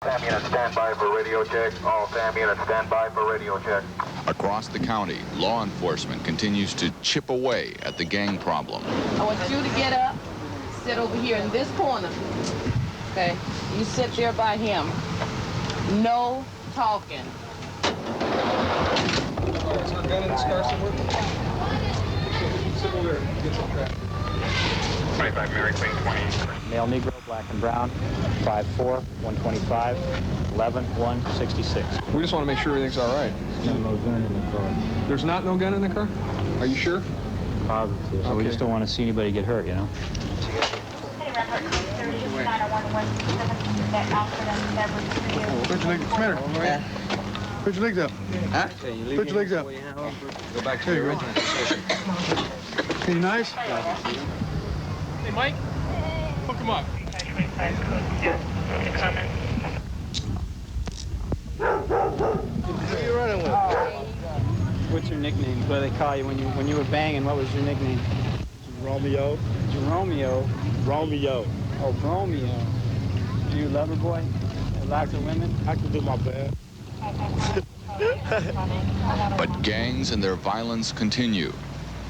SAM units stand by for radio check. All SAM units stand by for radio check. Across the county, law enforcement continues to chip away at the gang problem. I want you to get up, sit over here in this corner. Okay? You sit there by him. No talking. Is there a gun in this car somewhere? Sit over there. Get some traffic. 25 Mary Queen 20. Male Negro, black and brown, 5'4", 125, 11, 166. We just want to make sure everything's all right. There's no gun in the car. There's not no gun in the car? Are you sure? Positive. So we just don't want to see anybody get hurt, you know? Put your legs, come here. Put your legs up. Huh? Put your legs up. Go back to your original position. Are you nice? Hey, Mike, hook him up. Who are you running with? What's your nickname? What do they call you when you were banging? What was your nickname? Romeo. Romeo. Romeo. Oh, Romeo. Are you a lover boy? Lots of women? I can do my best. But gangs and their violence continue.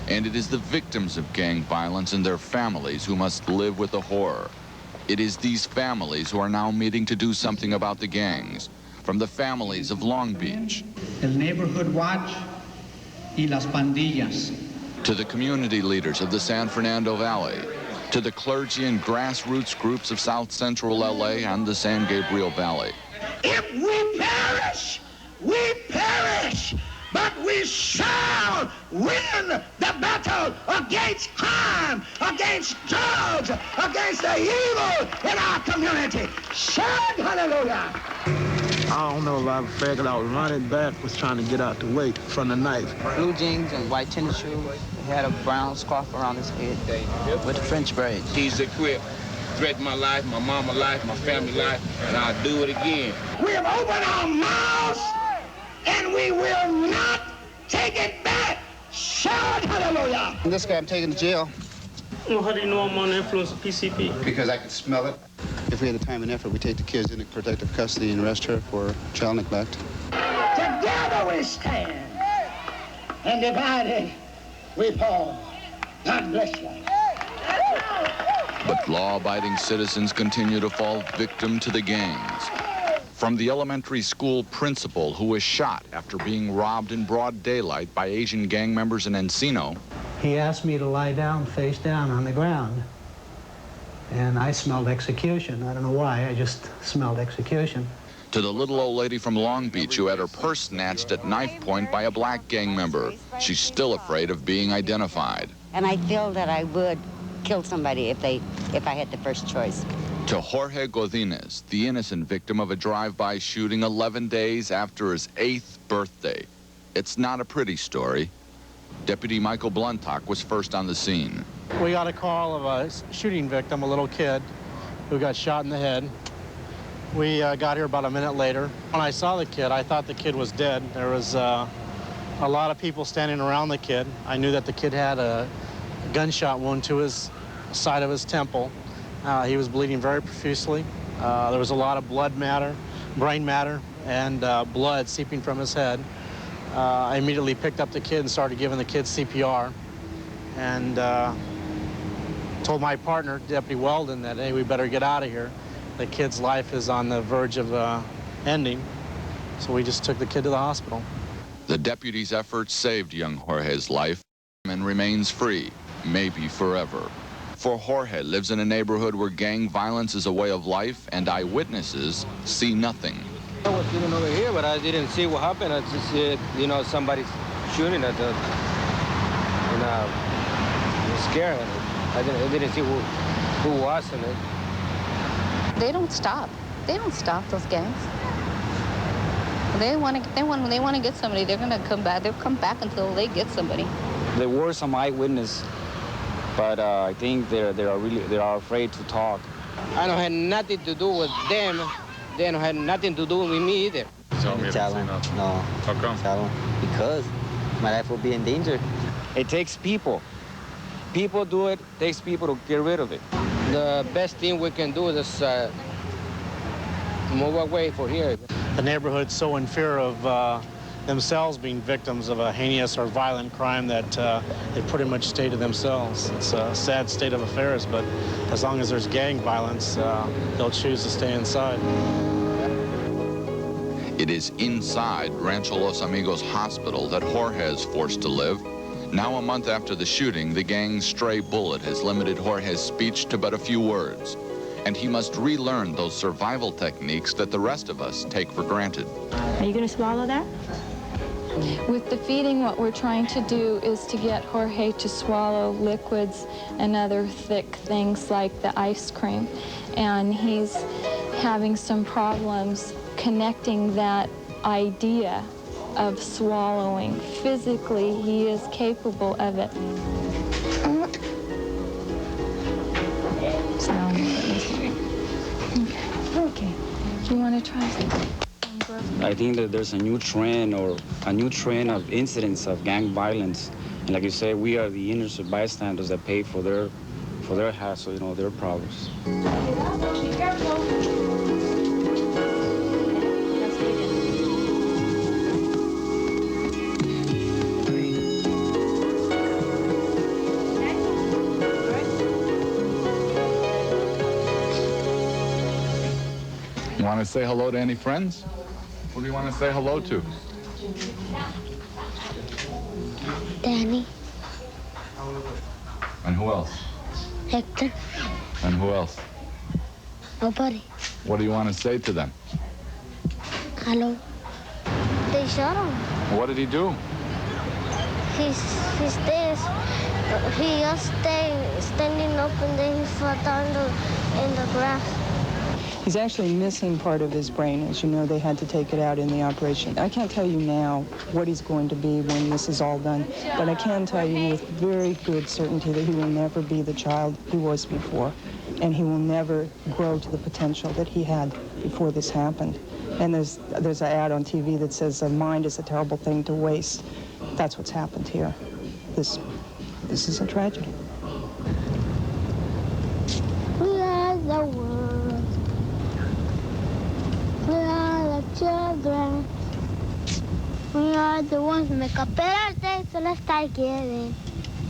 And it is the victims of gang violence and their families who must live with the horror. It is these families who are now meeting to do something about the gangs. From the families of Long Beach, El Neighborhood Watch y las pandillas. to the community leaders of the San Fernando Valley, to the clergy and grassroots groups of South Central LA and the San Gabriel Valley. If we perish, but we shall win the battle against crime, against drugs, against the evil in our community. Shout hallelujah. I don't know if I figured I was running back, was trying to get out the way from the knife. Blue jeans and white tennis shoes. He had a brown scarf around his head with the French braids. He's equipped. Threatened my life, my mama life, my family life, and I'll do it again. We have opened our mouths and we will not take it back. Shout hallelujah. This guy I'm taking to jail. Well, how do you know I'm on influence of PCP? Because I can smell it. If we had the time and effort, we take the kids into protective custody and arrest her for child neglect. Together we stand, and divided we fall. God bless you. But law-abiding citizens continue to fall victim to the gangs. From the elementary school principal who was shot after being robbed in broad daylight by Asian gang members in Encino. He asked me to lie down, face down on the ground. And I smelled execution. I don't know why, I just smelled execution. To the little old lady from Long Beach who had her purse snatched at knife point by a black gang member. She's still afraid of being identified. And I feel that I would kill somebody if I had the first choice. To Jorge Godinez, the innocent victim of a drive-by shooting 11 days after his 8th birthday. It's not a pretty story. Deputy Michael Bluntock was first on the scene. We got a call of a shooting victim, a little kid, who got shot in the head. We got here about a minute later. When I saw the kid, I thought the kid was dead. There was a lot of people standing around the kid. I knew that the kid had a gunshot wound to his side of his temple. He was bleeding very profusely. There was a lot of blood matter, brain matter, and blood seeping from his head. I immediately picked up the kid and started giving the kid CPR. And told my partner, Deputy Weldon, that, hey, we better get out of here. The kid's life is on the verge of ending. So we just took the kid to the hospital. The deputy's efforts saved young Jorge's life and remains free, maybe forever. For Jorge lives in a neighborhood where gang violence is a way of life and eyewitnesses see nothing. I was sitting over here, but I didn't see what happened. I just see, somebody shooting at the, it was scary. I didn't see who was in it. They don't stop. They don't stop, those gangs. They want to get somebody. They're gonna come back. They'll come back until they get somebody. There were some eyewitnesses, but I think they are afraid to talk. I don't have nothing to do with them. They don't have nothing to do with me either. Tell them. No. How come? Tell them. Because my life will be in danger. It takes people. People do it. Takes people to get rid of it. The best thing we can do is move away for here. The neighborhood's so in fear of themselves being victims of a heinous or violent crime that they pretty much stay to themselves. It's a sad state of affairs, but as long as there's gang violence, they'll choose to stay inside. It is inside Rancho Los Amigos Hospital that Jorge is forced to live. Now, a month after the shooting, the gang's stray bullet has limited Jorge's speech to but a few words, and he must relearn those survival techniques that the rest of us take for granted. Are you going to swallow that? With the feeding, what we're trying to do is to get Jorge to swallow liquids and other thick things like the ice cream. And he's having some problems connecting that idea of swallowing. Physically, he is capable of it. Okay. Do you want to try something? I think that there's a new trend of incidents of gang violence. And like you say, we are the innocent bystanders that pay for their hassle, their problems. Be careful. You want to say hello to any friends? Who do you want to say hello to? Danny. And who else? Hector. And who else? Nobody. What do you want to say to them? Hello. They shot him. What did he do? He just stayed standing up and then he fell down in the grass. He's actually missing part of his brain. As you know, they had to take it out in the operation. I can't tell you now what he's going to be when this is all done, but I can tell you with very good certainty that he will never be the child he was before, and he will never grow to the potential that he had before this happened. And there's an ad on TV that says a mind is a terrible thing to waste. That's what's happened here. This is a tragedy. We are the world. We are the children. We are the ones who make up better days, so let's start giving.